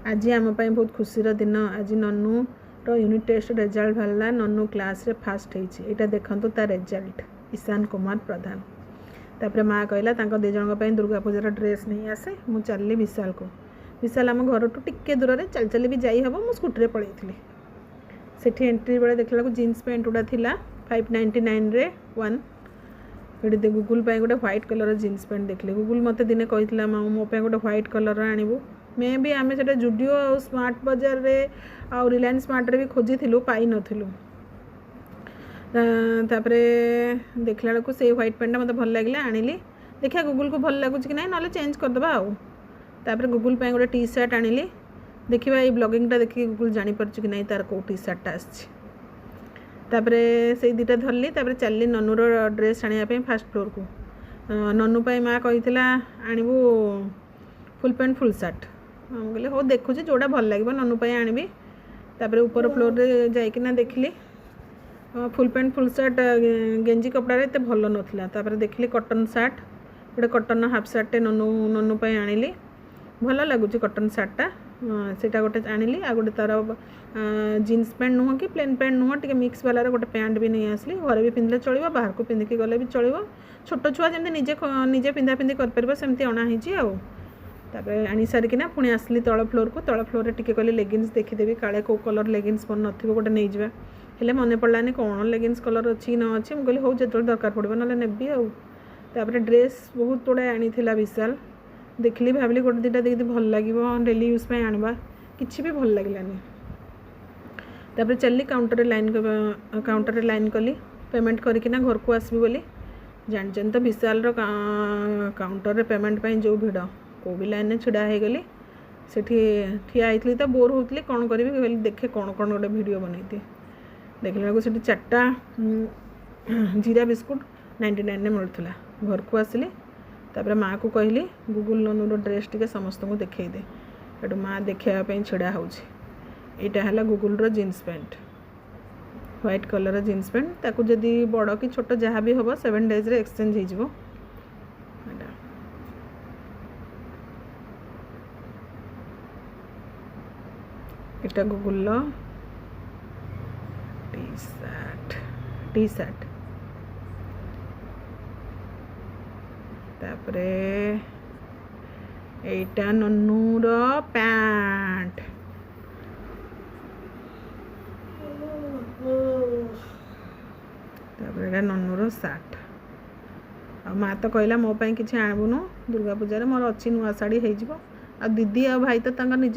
आज आम बहुत खुशी दिन। आज नन्नू यूनिट टेस्ट रिजल्ट बाहर। नन्नू क्लास रे फास्ट होता देखु तार रिजल्ट। ईशान कुमार प्रधान। तापर माँ कहला दीज दुर्गा पूजार ड्रेस नहीं आसे। मु चलली विशाल को। विशाल आम घर टू टिके दूर से चल चल भी जाई हम। मु स्कूटी पलैली। सेठी एंट्री बेले देखला जीन्स पैंट गुड़ा थिला 599 रे 1। ये गूगल पे गोटे व्हाइट कलर जीन्स पैंट देखली। गूगल मते दिने कही मो गोटे व्हाइट कलर आणबू। मे भी आम से जुडियो और स्मार्ट बाजार रे आ रिलायंस स्मार्ट रे भी खोजी थिलु पाई नथिलु। तापरे देखला बेलू से व्हाइट पैंट मत भल लगे आनिली। देखिए गूगल को भल लगुच कि ना चेंज करदे आउ। तापरे गूगल पे गोटे टी शर्ट आनिली। देखिए ये ब्लॉगिंगटा देखिए गूगल जापर कि नहीं तार कौ टी शर्टा आसपरे से दुटा धरली। तापरे चलली नन्नूर ड्रेस आने फास्ट फ्लोर को। नन्नू पाई माँ कही आणबू फुल पैंट फुल सार्ट। कहले हो देखुची जोड़ा भल लगे नन्नू पाई आनबी। तापरे ऊपर फ्लोर रे जाइकिना देखली फुल पैंट फुल सार्ट गेंजी कपड़ा रे भल नथिला। तापरे देखली कॉटन सार्ट गोटे कॉटन हाफ सार्टे नन्नू पाई आनिली। भल लगुच कॉटन सार्टा सेटा गोटे आनिली। आ गोटे तार जीन्स पैंट नुह कि प्लेन पैंट नुह टे मिक्स वाला गोटे पैंट भी नहीं आसली। घरे भी पिंधले चलो बाहर को पिंधिकी गले भी चलो। छोट छुआ जमी निजे निजे पिंधा पिंधि कर सेमती अणाही आउ। तापर आनी सारिकिना पुणी आसली तल फ्लोर को। तल फ्लोर रे टिके कहली लेगिंग्स देखीदेवी काले कौ कलर लेगिंग्स मन नथिबो गोटे नहीं जावा। हेले मन पड़लानी कौन लेगिंग्स कलर अच्छी न अच्छी। मुझे हो जो दरकार पड़ो ना नेबी आउ। तापर ड्रेस बहुत गुड़ाए आनी विशाल। देखली भाविली गोटे दुटा देखी भल लगे डेली यूज पे आनवा किसी भी भल लगलानी। तापर चलली काउंटर रे लाइन कली पेमेंट करकिना घर को आसबी बोली। जानचन तो विशाल काउंटर रे पेमेंट पाई जो भिड़ को भी लाइन छिड़ा हो गली। सेठी ठिया होती तो बोर होती कौन करी कहली देखे कौन कौन गोटे वीडियो बनईती। देखला से 4टा जीरा बिस्कुट 99 ने मिलूला। घर को आसली। तापर माँ को कहली गूगल नन्नूर ड्रेस टी समस्त को देखई दे। एटू माँ देखापी छिड़ा होटा है गूगल रो jeans pant white colour jeans pant. ताकू जदि बड़ कि छोट जहाँ भी हम 7 डेज रे एक्सचेंज हो। एटा गूगल टी शर्ट। तापरे एटा नन्नूर पैंट। तापरे एटा नन्नूर सार्ट। आ माँ तो कहला मो पाई किछि आणबुनु दुर्गा पूजा रे मोर अच्छी नुआ साड़ी हो। दीदी आ भाई तो निजे